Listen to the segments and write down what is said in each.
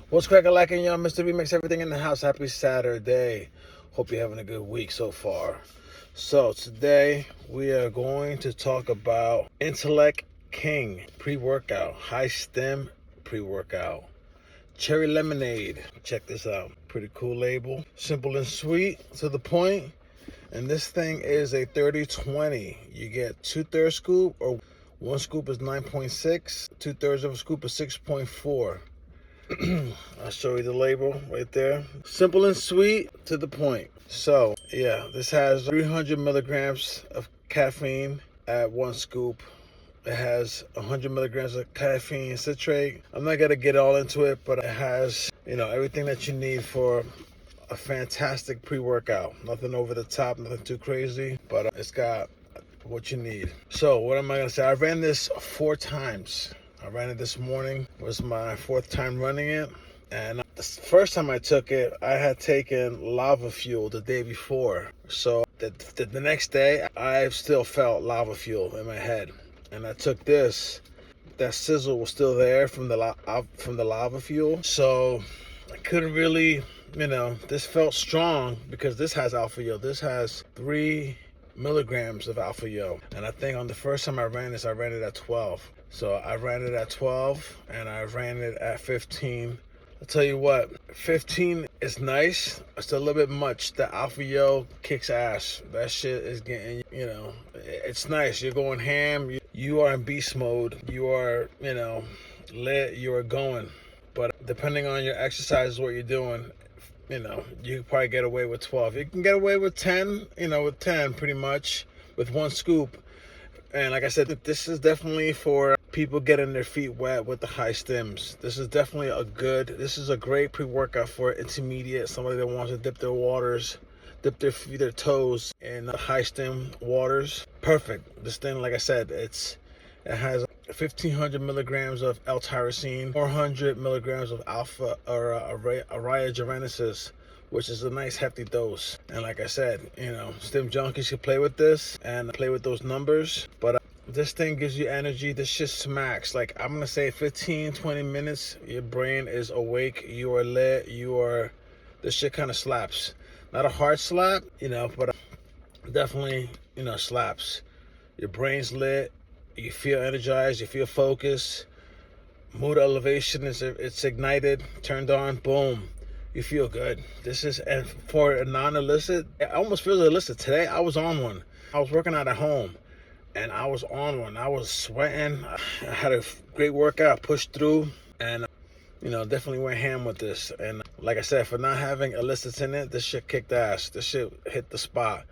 What's cracking like y'all? Mr. Remix, everything in the house. Happy Saturday. Hope you're having a good week so far. So today we are going to talk about Intellect King pre-workout, high stem pre-workout, cherry lemonade. Check this out. Pretty cool label. Simple and sweet, to the point. And this thing is a 30-20. You get 2/3 scoop, or one scoop is 9.6. 2/3 of a scoop is 6.4. I'll show you the label right there. Simple and sweet, to the point. So yeah, this has 300 milligrams of caffeine at one scoop. It has 100 milligrams of caffeine citrate. I'm not gonna get all into it, but it has, everything that you need for a fantastic pre-workout. Nothing over the top, nothing too crazy, but it's got what you need. So what am I gonna say? I ran this 4 times. I ran it this morning. It was my 4th time running it. And the first time I took it, I had taken lava fuel the day before. So the next day, I still felt lava fuel in my head. And I took this. That sizzle was still there from the lava fuel. So I couldn't really, this felt strong because this has alpha yo. This has 3 milligrams of alpha yo. And I think on the first time I ran this, I ran it at 12. So I ran it at 12 and I ran it at 15. I'll tell you what, 15 is nice. It's a little bit much. The alpha yo kicks ass. That shit is getting, it's nice. You're going ham. You are in beast mode. You are, lit. You are going. But depending on your exercise, what you're doing, you can probably get away with 12. You can get away with 10, with 10 pretty much, with one scoop. And like I said, this is definitely for people getting their feet wet with the high stems. This is definitely this is a great pre-workout for intermediate, somebody that wants to dip their toes in the high stem waters. Perfect. This thing, like I said, it has 1,500 milligrams of L-tyrosine, 400 milligrams of alpha or arrhyogenosis, which is a nice hefty dose. And like I said, stem junkies should play with this and play with those numbers. But this thing gives you energy. This shit smacks. Like, I'm gonna say 15-20 minutes, your brain is awake, you are lit, this shit kind of slaps. Not a hard slap, but definitely, slaps. Your brain's lit, you feel energized, you feel focused, mood elevation it's ignited, turned on, boom. You feel good. This is, and for a non-illicit, it almost feels illicit. Today, I was on one. I was working out at home, and I was on one. I was sweating. I had a great workout, pushed through, and, definitely went ham with this. And like I said, for not having illicits in it, this shit kicked ass. This shit hit the spot.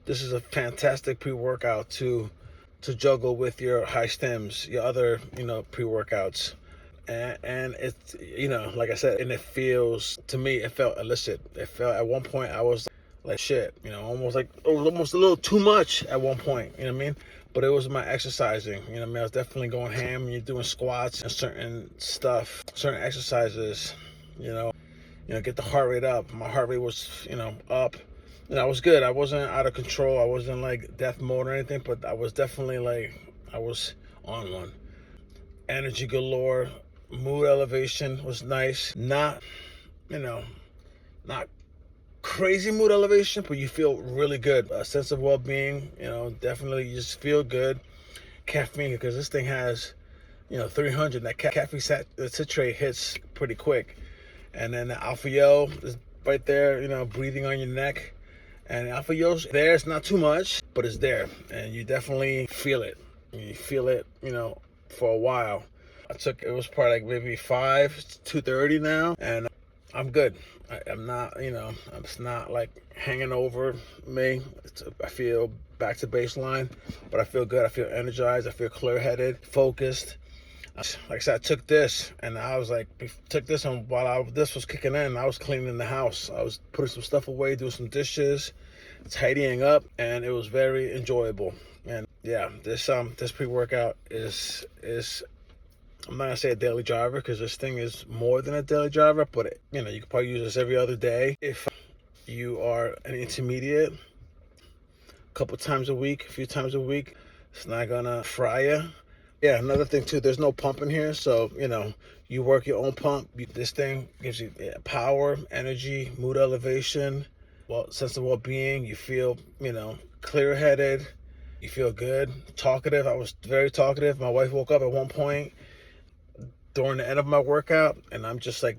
This is a fantastic pre-workout to juggle with your high stems, your other, pre-workouts. And it's, like I said, and it feels, to me, it felt illicit. It felt, at one point, I was like shit, almost like, it was almost a little too much at one point, you know what I mean? But it was my exercising, I was definitely going ham. You're doing squats and certain exercises, get the heart rate up. My heart rate was, up. I was good. I wasn't out of control. I wasn't like death mode or anything, but I was definitely I was on one. Energy galore. Mood elevation was nice. Not crazy mood elevation, but you feel really good. A sense of well-being, definitely you just feel good. Caffeine, because this thing has, 300. That caffeine citrate hits pretty quick. And then the alpha yo is right there, breathing on your neck. And alpha yo's there. It's not too much, but it's there. And you definitely feel it. You feel it, for a while. It was probably like maybe 2:30 now, and I'm good. I'm not, it's not like hanging over me. I feel back to baseline, but I feel good. I feel energized. I feel clear-headed, focused. Like I said, I took this, and I was like, and while this was kicking in, I was cleaning the house. I was putting some stuff away, doing some dishes, tidying up, and it was very enjoyable. And yeah, this pre-workout is I'm not gonna say a daily driver, because this thing is more than a daily driver, but you can probably use this every other day if you are an intermediate. A couple times a week, a few times a week. It's not gonna fry you, Yeah, another thing too, there's no pump in here, so you work your own pump. This thing gives you power, energy, mood elevation, sense of well-being. You feel clear-headed. You feel good, talkative. I was very talkative. My wife woke up at one point during the end of my workout, and I'm just like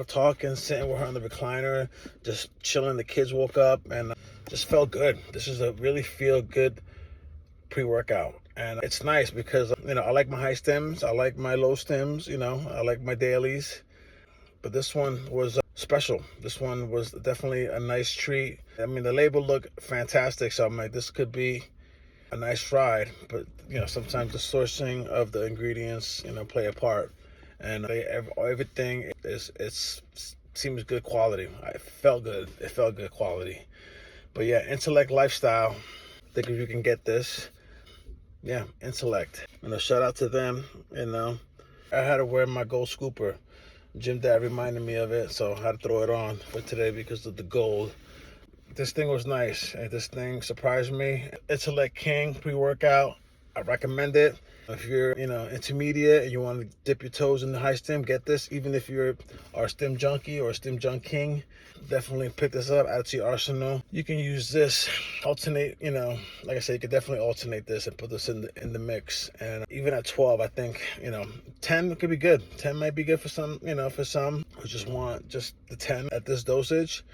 talking, sitting with her on the recliner, just chilling. The kids woke up, and just felt good. This is a really feel good pre-workout, and it's nice because I like my high stems, I like my low stems, I like my dailies, but this one was special. This one was definitely a nice treat. I mean, the label looked fantastic, so I'm like, this could be a nice ride, but sometimes the sourcing of the ingredients play a part, and everything seems good quality. It felt good quality. But yeah, Intellect Lifestyle, I think if you can get this, yeah, Intellect, shout out to them. I had to wear my gold scooper. Gym Dad reminded me of it, so I had to throw it on for today because of the gold. This thing was nice, and this thing surprised me. Intellect King pre-workout. I recommend it. If you're, intermediate and you want to dip your toes in the high stem, get this. Even if you're a stem junkie or a stem junk king, definitely pick this up, add it to your arsenal. You can use this, alternate, like I said, you could definitely alternate this and put this in the mix. And even at 12, I think, 10 could be good. 10 might be good for some, for some who just want just the 10 at this dosage.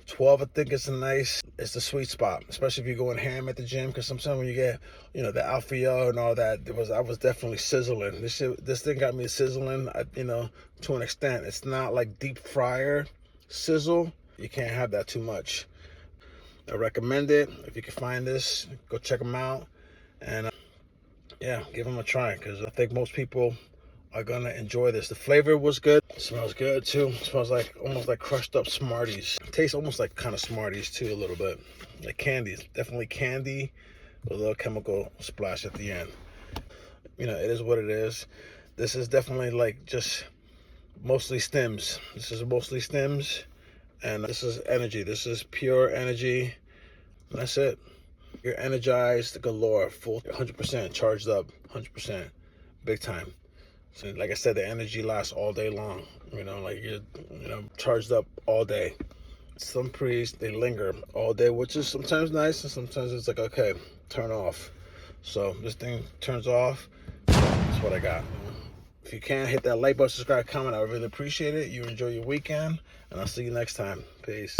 12, I think it's the sweet spot, especially if you're going ham at the gym, because sometimes when you get, the alpha yo and all that, I was definitely sizzling. This thing got me sizzling, to an extent. It's not like deep fryer sizzle. You can't have that too much. I recommend it. If you can find this, go check them out, and yeah, give them a try, because I think most people are gonna enjoy this. The flavor was good. It smells good too. It smells like almost like crushed up Smarties. It tastes almost like kind of Smarties too, a little bit. Like candy. Definitely candy with a little chemical splash at the end. It is what it is. This is definitely like just mostly stems. This is mostly stems, and this is energy. This is pure energy. And that's it. You're energized galore, full 100%, charged up 100%, big time. So like I said, the energy lasts all day long. Like you're, charged up all day. Some pre's, they linger all day, which is sometimes nice, and sometimes it's like, okay, turn off. So this thing turns off. That's what I got. If you can, hit that like button, subscribe, comment. I really appreciate it. You enjoy your weekend, and I'll see you next time. Peace.